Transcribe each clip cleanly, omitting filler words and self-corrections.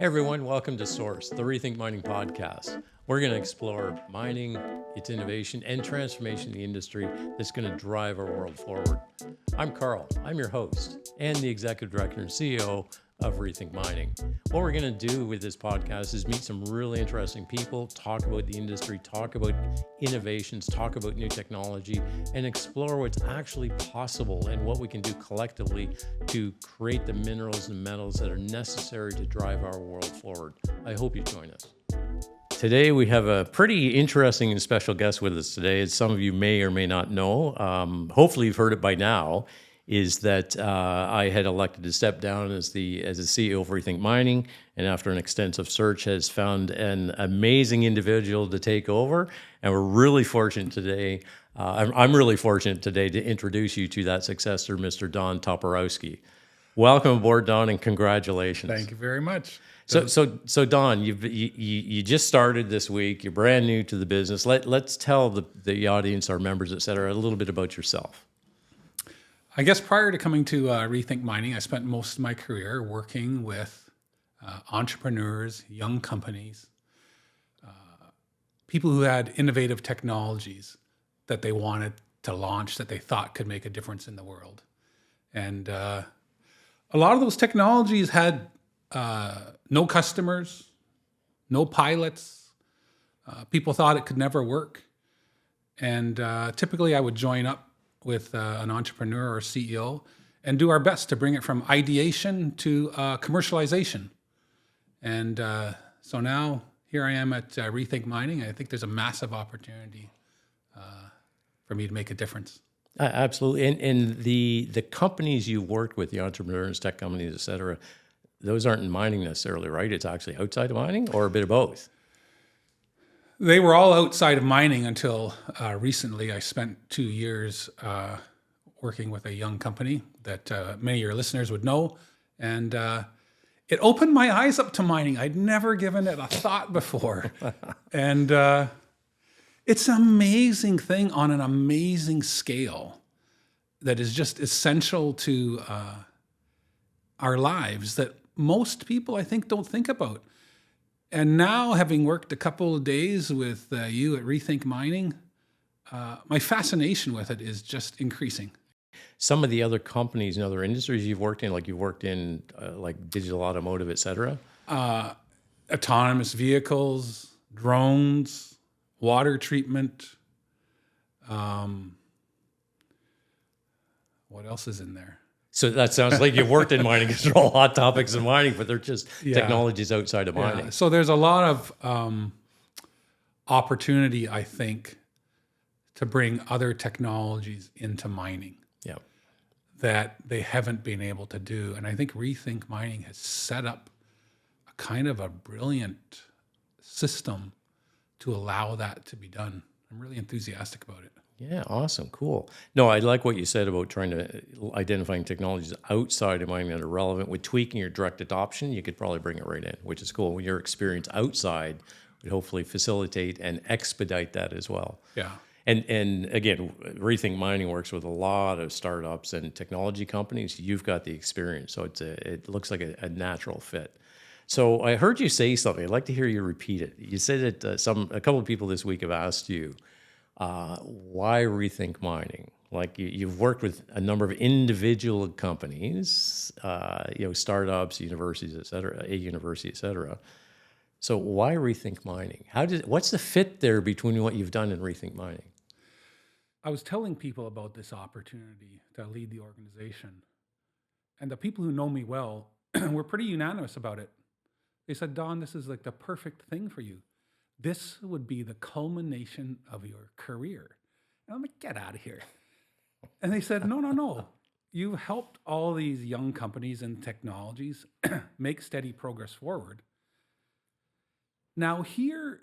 Hey everyone, welcome to Source, the ReThink Mining Podcast. We're going to explore mining, its innovation, and transformation in the industry that's going to drive our world forward. I'm Carl, I'm your host, and the Executive Director and CEO of ReThink Mining. What we're going to do with this podcast is meet some really interesting people, talk about the industry, talk about innovations, talk about new technology, and explore what's actually possible and what we can do collectively to create the minerals and metals that are necessary to drive our world forward. I hope you join us. Today, we have a pretty interesting and special guest with us today, as some of you may or may not know. Hopefully, you've heard it by now. Is that I had elected to step down as the CEO of ReThink Mining, and after an extensive search has found an amazing individual to take over. And we're really fortunate today, I'm really fortunate today to introduce you to that successor, Mr. Don Toporowski. Welcome aboard, Don, and congratulations. Thank you very much. So Don, you just started this week. You're brand new to the business. Let's tell the audience, our members, et cetera, a little bit about yourself. I guess prior to coming to ReThink Mining, I spent most of my career working with entrepreneurs, young companies, people who had innovative technologies that they wanted to launch that they thought could make a difference in the world. And a lot of those technologies had no customers, no pilots. People thought it could never work. And typically I would join up with an entrepreneur or CEO and do our best to bring it from ideation to commercialization. And so now here I am at ReThink Mining. I think there's a massive opportunity for me to make a difference. Absolutely. And the companies you worked with, the entrepreneurs, tech companies, et cetera, those aren't in mining necessarily, right? It's actually outside of mining, or a bit of both? They were all outside of mining until recently. I spent 2 years working with a young company that many of your listeners would know. And it opened my eyes up to mining. I'd never given it a thought before. And it's an amazing thing on an amazing scale that is just essential to our lives that most people, I think, don't think about. And now, having worked a couple of days with you at ReThink Mining, my fascination with it is just increasing. Some of the other companies and other industries you've worked in, like like digital automotive, et cetera? Autonomous vehicles, drones, water treatment. What else is in there? So that sounds like you've worked in mining, because they're all hot topics in mining, but they're just technologies outside of mining. Yeah. So there's a lot of opportunity, I think, to bring other technologies into mining that they haven't been able to do. And I think ReThink Mining has set up a kind of a brilliant system to allow that to be done. I'm really enthusiastic about it. Yeah, awesome, cool. No, I like what you said about trying to identifying technologies outside of mining that are relevant. With tweaking your direct adoption, you could probably bring it right in, which is cool. Your experience outside would hopefully facilitate and expedite that as well. Yeah. And again, ReThink Mining works with a lot of startups and technology companies. You've got the experience, so it looks like a natural fit. So I heard you say something. I'd like to hear you repeat it. You said that a couple of people this week have asked you, why ReThink Mining? Like you've worked with a number of individual companies, startups, universities, et cetera. So why ReThink Mining? What's the fit there between what you've done and ReThink Mining? I was telling people about this opportunity to lead the organization, and the people who know me well were pretty unanimous about it. They said, Don, this is like the perfect thing for you. This would be the culmination of your career. And I'm like, get out of here. And they said, no. You've helped all these young companies and technologies make steady progress forward. Now, here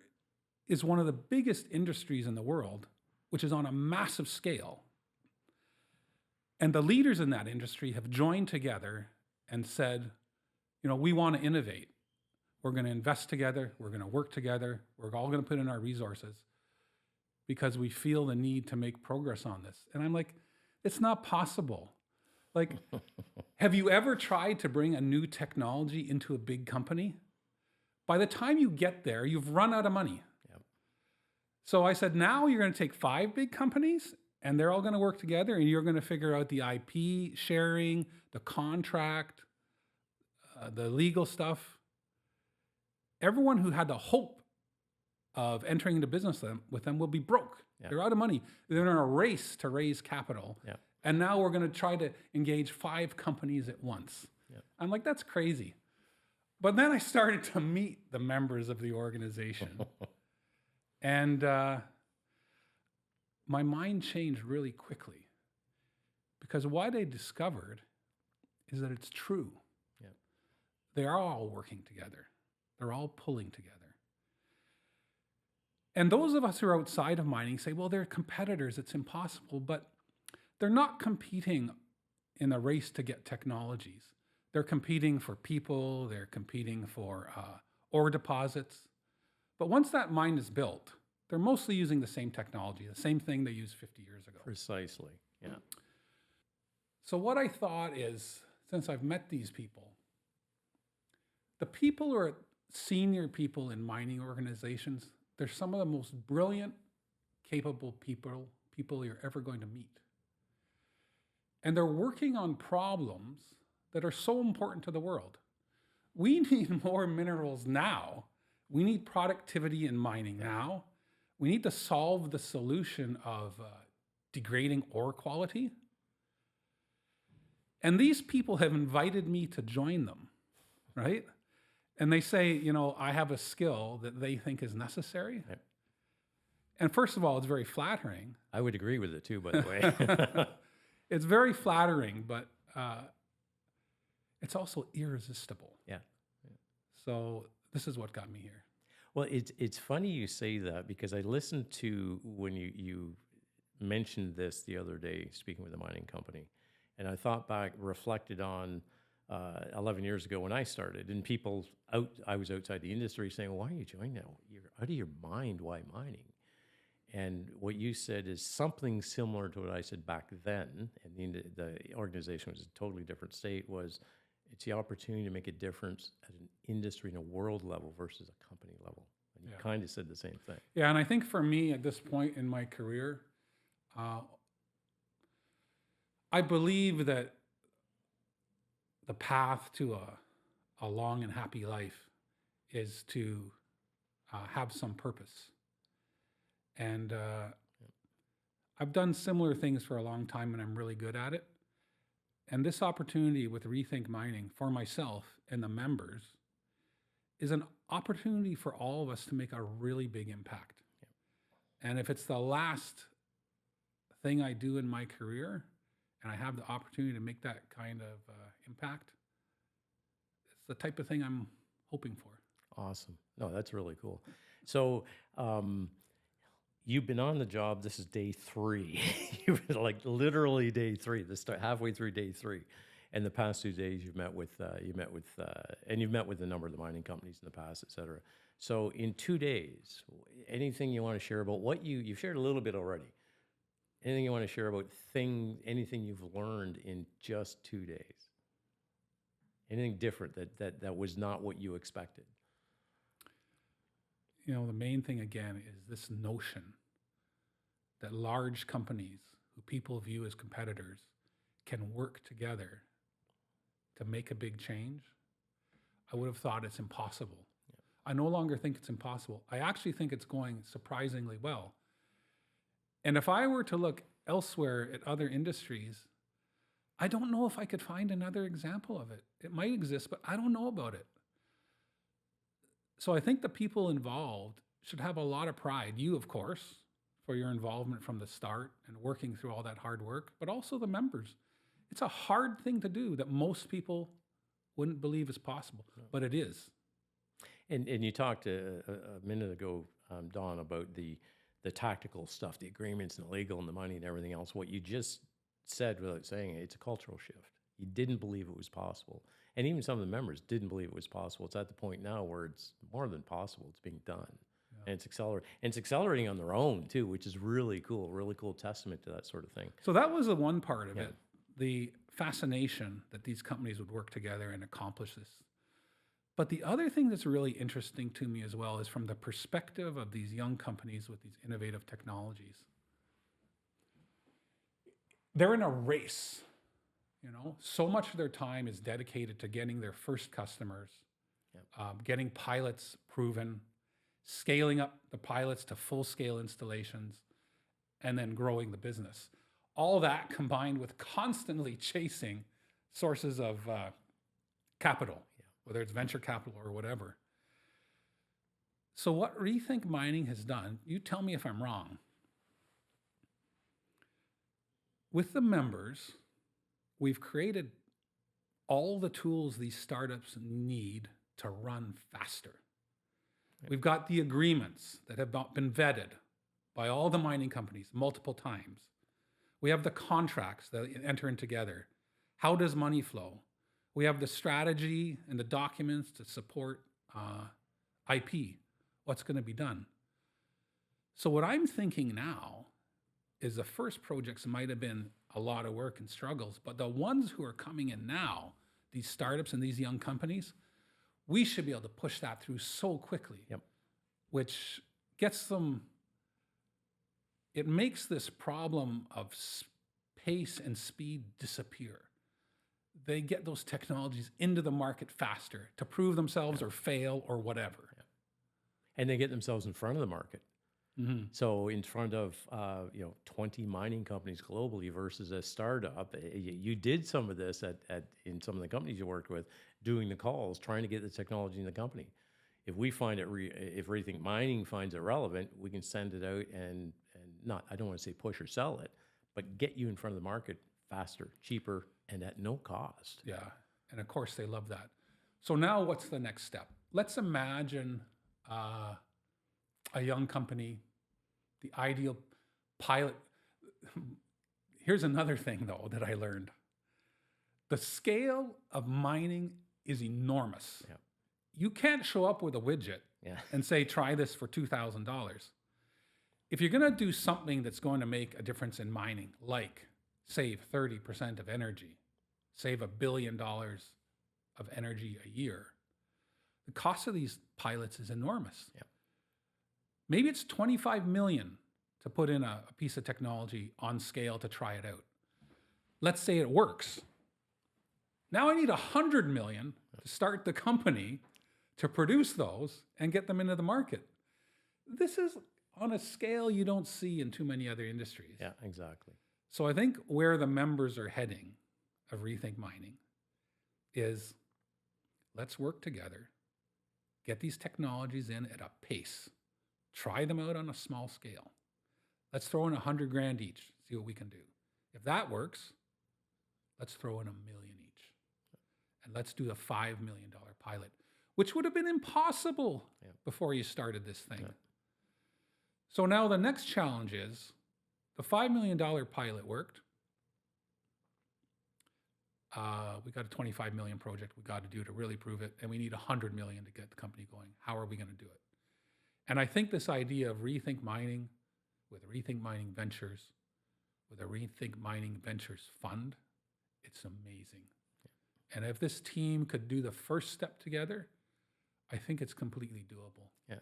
is one of the biggest industries in the world, which is on a massive scale. And the leaders in that industry have joined together and said, we want to innovate. We're going to invest together. We're going to work together. We're all going to put in our resources because we feel the need to make progress on this. And I'm like, it's not possible. Like, have you ever tried to bring a new technology into a big company? By the time you get there, you've run out of money. Yep. So I said, now you're going to take 5 big companies and they're all going to work together and you're going to figure out the IP sharing, the contract, the legal stuff. Everyone who had the hope of entering into business with them will be broke. Yeah. They're out of money. They're in a race to raise capital. Yeah. And now we're going to try to engage 5 companies at once. Yeah. I'm like, that's crazy. But then I started to meet the members of the organization. And my mind changed really quickly. Because what I discovered is that it's true. Yeah. They are all working together. They're all pulling together. And those of us who are outside of mining say, well, they're competitors, it's impossible. But they're not competing in a race to get technologies. They're competing for people, they're competing for ore deposits. But once that mine is built, they're mostly using the same technology, the same thing they used 50 years ago. Precisely, yeah. So what I thought is, since I've met these people, the people who are senior people in mining organizations, they're some of the most brilliant, capable people you're ever going to meet. And they're working on problems that are so important to the world. We need more minerals now. We need productivity in mining now. We need to solve the solution of degrading ore quality. And these people have invited me to join them, right? And they say, you know, I have a skill that they think is necessary. Yep. And first of all, it's very flattering. I would agree with it too, by the way. It's very flattering, but it's also irresistible. Yeah. So this is what got me here. Well, it's funny you say that because I listened to when you mentioned this the other day, speaking with a mining company, and I thought back, reflected on 11 years ago when I started, and I was outside the industry saying, well, why are you joining now? You're out of your mind. Why mining? And what you said is something similar to what I said back then, and the organization was a totally different state, was it's the opportunity to make a difference at an industry and a world level versus a company level. And you kind of said the same thing. Yeah, and I think for me at this point in my career, I believe that the path to a long and happy life is to have some purpose. And I've done similar things for a long time and I'm really good at it. And this opportunity with ReThink Mining for myself and the members is an opportunity for all of us to make a really big impact. Yeah. And if it's the last thing I do in my career and I have the opportunity to make that kind of impact, it's the type of thing I'm hoping for. Awesome. No, that's really cool. So, you've been on the job. This is day 3. You've been like literally day 3. Halfway through day 3, and the past 2 days you've met with a number of the mining companies in the past, et cetera. So in 2 days, anything you want to share about what you've shared a little bit already? Anything you want to share about anything you've learned in just 2 days? Anything different that was not what you expected? You know, the main thing again is this notion that large companies who people view as competitors can work together to make a big change. I would have thought it's impossible. Yeah. I no longer think it's impossible. I actually think it's going surprisingly well. And if I were to look elsewhere at other industries, I don't know if I could find another example of it. It might exist, but I don't know about it. So I think the people involved should have a lot of pride. You, of course, for your involvement from the start and working through all that hard work, but also the members. It's a hard thing to do that most people wouldn't believe is possible, but it is. And you talked a minute ago, Don, about the tactical stuff, the agreements and the legal and the money and everything else. What you just said without saying it, it's a cultural shift. You didn't believe it was possible. And even some of the members didn't believe it was possible. It's at the point now where it's more than possible. It's being done. Yeah. And it's accelerating. And it's accelerating on their own too, which is really cool testament to that sort of thing. So that was the one part of it, the fascination that these companies would work together and accomplish this. But the other thing that's really interesting to me as well is from the perspective of these young companies with these innovative technologies. They're in a race, So much of their time is dedicated to getting their first customers, getting pilots proven, scaling up the pilots to full-scale installations, and then growing the business. All that combined with constantly chasing sources of capital, whether it's venture capital or whatever. So what ReThink Mining has done, you tell me if I'm wrong. With the members, we've created all the tools these startups need to run faster. We've got the agreements that have been vetted by all the mining companies multiple times. We have the contracts that enter in together. How does money flow? We have the strategy and the documents to support IP, what's going to be done. So what I'm thinking now is the first projects might have been a lot of work and struggles, but the ones who are coming in now, these startups and these young companies, we should be able to push that through so quickly, which gets them, it makes this problem of pace and speed disappear. They get those technologies into the market faster to prove themselves or fail or whatever. And they get themselves in front of the market. Mm-hmm. So in front of 20 mining companies globally versus a startup, you did some of this in some of the companies you worked with, doing the calls, trying to get the technology in the company. If we find it, if ReThink Mining finds it relevant, we can send it out and not, I don't want to say push or sell it, but get you in front of the market faster, cheaper, and at no cost. Yeah, and of course they love that. So now what's the next step? Let's imagine a young company, the ideal pilot. Here's another thing though that I learned. The scale of mining is enormous. Yeah. You can't show up with a widget and say, try this for $2,000. If you're going to do something that's going to make a difference in mining, like save 30% of energy, save $1 billion of energy a year, the cost of these pilots is enormous. Yeah. Maybe it's 25 million to put in a piece of technology on scale to try it out. Let's say it works. Now I need 100 million to start the company to produce those and get them into the market. This is on a scale you don't see in too many other industries. Yeah, exactly. So I think where the members are heading of ReThink Mining is, let's work together, get these technologies in at a pace, try them out on a small scale. Let's throw in 100 grand each, see what we can do. If that works, let's throw in $1 million each. And let's do the $5 million pilot, which would have been impossible before you started this thing. Yeah. So now the next challenge is, the $5 million pilot worked. We got a 25 million project we got to do to really prove it, and we need 100 million to get the company going. How are we going to do it? And I think this idea of ReThink Mining, with ReThink Mining Ventures, with a ReThink Mining Ventures fund, it's amazing. Yeah. And if this team could do the first step together, I think it's completely doable. Yeah.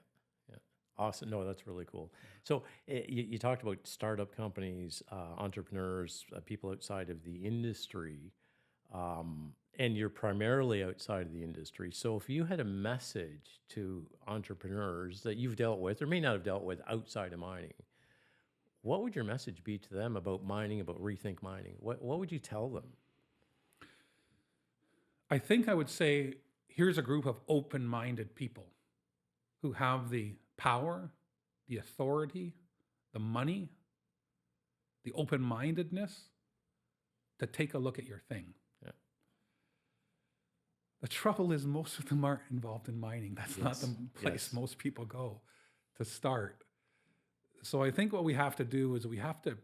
Awesome. No, that's really cool. So you talked about startup companies, entrepreneurs, people outside of the industry, and you're primarily outside of the industry. So if you had a message to entrepreneurs that you've dealt with or may not have dealt with outside of mining, what would your message be to them about mining, about ReThink Mining? What would you tell them? I think I would say, here's a group of open-minded people who have the power, the authority, the money, the open-mindedness to take a look at your thing. Yeah. The trouble is most of them aren't involved in mining. That's not the place most people go to start. So I think what we have to do is we have to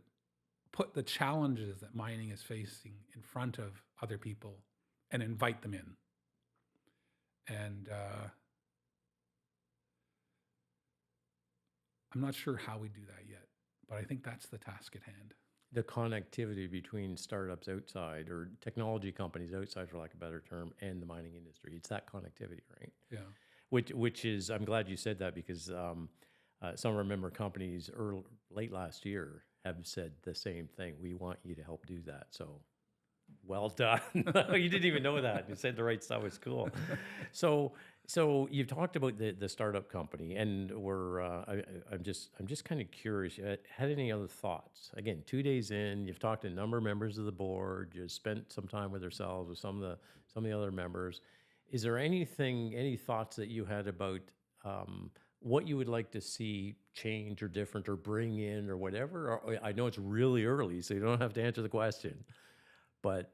put the challenges that mining is facing in front of other people and invite them in. And I'm not sure how we do that yet, but I think that's the task at hand. the connectivity between startups outside or technology companies outside, for lack of a better term, and the mining industry. It's that connectivity, right? Yeah. Which is, I'm glad you said that, because some of our member companies late last year have said the same thing. We want you to help do that. So well done. You didn't even know that. You said the right stuff. It's cool. So you've talked about the startup company, and I'm just kind of curious. Had any other thoughts? Again, 2 days in, you've talked to a number of members of the board. You spent some time with yourselves, with some of the other members. Is there any thoughts that you had about what you would like to see change or different or bring in or whatever? Or, I know it's really early, so you don't have to answer the question. But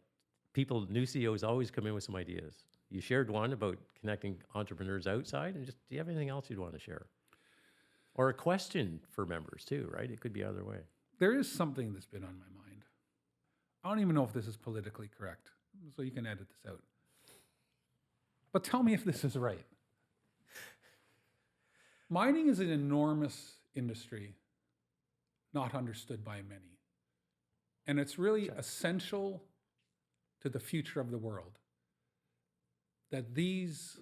new CEOs always come in with some ideas. You shared one about connecting entrepreneurs outside, and do you have anything else you'd want to share? Or a question for members too, right? It could be either way. There is something that's been on my mind. I don't even know if this is politically correct, so you can edit this out. But tell me if this is right. Mining is an enormous industry, not understood by many. And it's really essential to the future of the world that these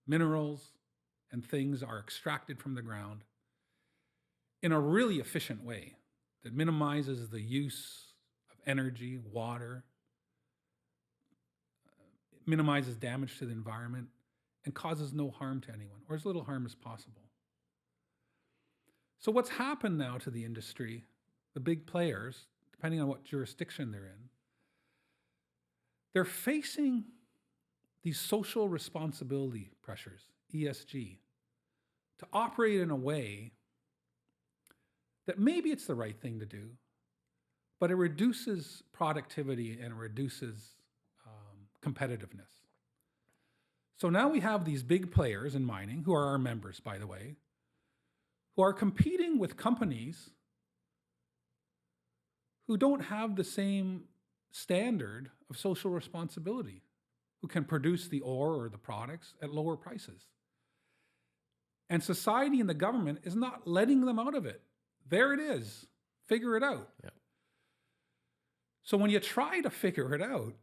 minerals and things are extracted from the ground in a really efficient way that minimizes the use of energy, water, minimizes damage to the environment, and causes no harm to anyone, or as little harm as possible. So what's happened now to the industry, the big players, depending on what jurisdiction they're in, they're facing these social responsibility pressures, ESG, to operate in a way that maybe it's the right thing to do, but it reduces productivity and it reduces competitiveness. So now we have these big players in mining, who are our members, by the way, who are competing with companies who don't have the same standard of social responsibility, who can produce the ore or the products at lower prices. And society and the government is not letting them out of it. There it is. Figure it out. Yeah. So when you try to figure it out,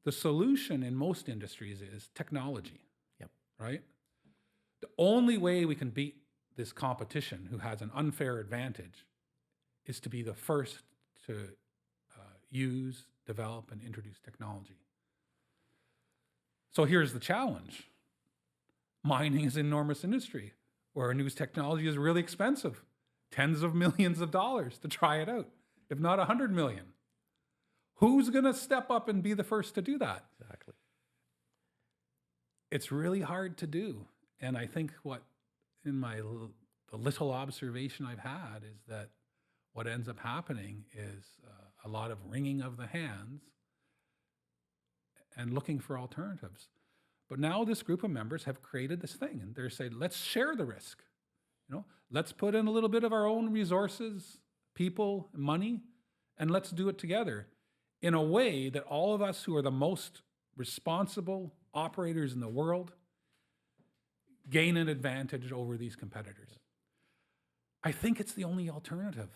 the solution in most industries is technology. Yep. Right? The only way we can beat this competition who has an unfair advantage is to be the first to use, develop, and introduce technology. So here's the challenge. Mining is an enormous industry where new technology is really expensive, tens of millions of dollars to try it out, if not 100 million. Who's going to step up and be the first to do that? Exactly. It's really hard to do. And I think the little observation I've had is that what ends up happening is a lot of wringing of the hands and looking for alternatives. But now this group of members have created this thing, and they're saying, let's share the risk. Let's put in a little bit of our own resources, people, money, and let's do it together in a way that all of us who are the most responsible operators in the world gain an advantage over these competitors. I think it's the only alternative.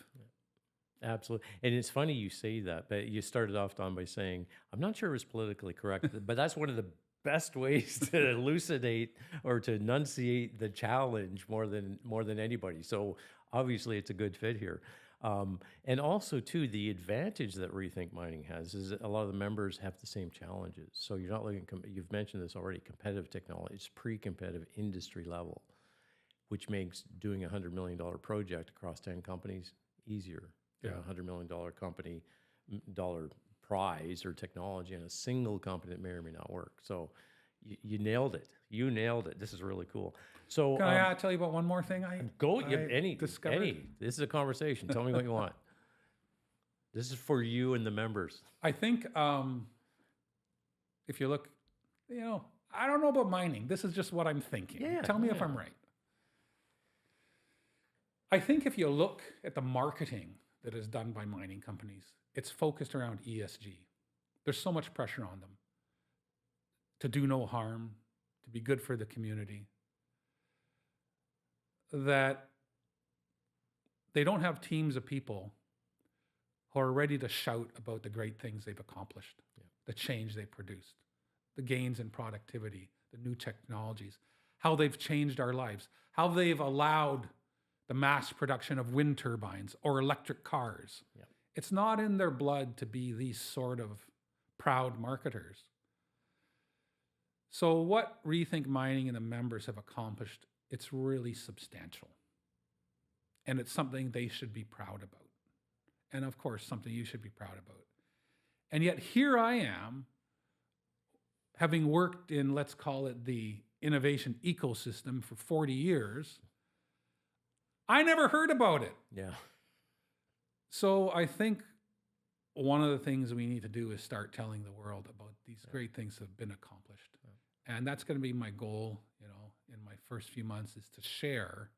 Absolutely. And it's funny you say that, but you started off, Don, by saying, I'm not sure it was politically correct, but that's one of the best ways to elucidate or to enunciate the challenge more than anybody. So obviously it's a good fit here. And also, too, the advantage that ReThink Mining has is that a lot of the members have the same challenges. So you're not looking, you've mentioned this already, competitive technology. It's pre-competitive industry level, which makes doing a $100 million project across 10 companies easier than a $100 million dollar prize or technology in a single company that may or may not work. So you nailed it. You nailed it. This is really cool. So can I tell you about one more thing? This is a conversation. Tell me what you want. This is for you and the members. I think if you look, I don't know about mining. This is just what I'm thinking. Tell me if I'm right. I think if you look at the marketing that is done by mining companies, it's focused around ESG. There's so much pressure on them to do no harm, to be good for the community, that they don't have teams of people who are ready to shout about the great things they've accomplished, the change they produced, the gains in productivity, the new technologies, how they've changed our lives, how they've allowed the mass production of wind turbines or electric cars. Yeah. It's not in their blood to be these sort of proud marketers. So what ReThink Mining and the members have accomplished, it's really substantial. And it's something they should be proud about. And of course, something you should be proud about. And yet here I am, having worked in, let's call it the innovation ecosystem for 40 years, I never heard about it. Yeah. So I think one of the things we need to do is start telling the world about these great things that have been accomplished. Yeah. And that's going to be my goal, in my first few months, is to share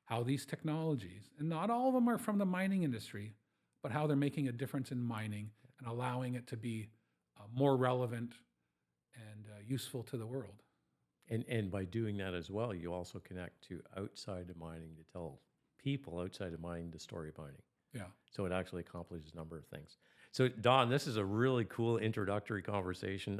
how these technologies, and not all of them are from the mining industry, but how they're making a difference in mining and allowing it to be more relevant and useful to the world. And by doing that as well, you also connect to outside of mining to tell people outside of mining the story of mining. Yeah. So it actually accomplishes a number of things. So Don, this is a really cool introductory conversation.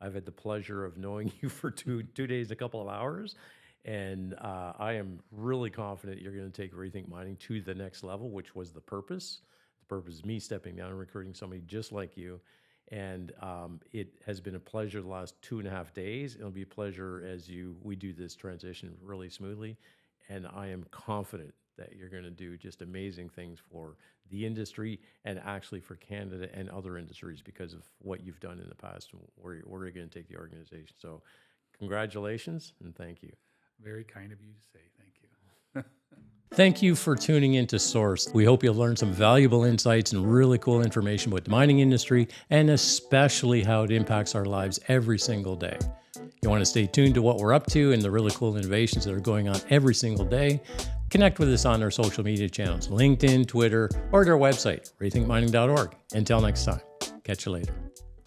I've had the pleasure of knowing you for two days, a couple of hours. And I am really confident you're going to take ReThink Mining to the next level, which was the purpose. The purpose is me stepping down and recruiting somebody just like you. And it has been a pleasure the last 2.5 days. It'll be a pleasure as we do this transition really smoothly. And I am confident that you're going to do just amazing things for the industry and actually for Canada and other industries because of what you've done in the past and where you're going to take the organization. So congratulations and thank you. Very kind of you to say. Thank you. Thank you for tuning into Source. We hope you'll learn some valuable insights and really cool information about the mining industry and especially how it impacts our lives every single day. You want to stay tuned to what we're up to and the really cool innovations that are going on every single day? Connect with us on our social media channels, LinkedIn, Twitter, or at our website, rethinkmining.org. Until next time, catch you later.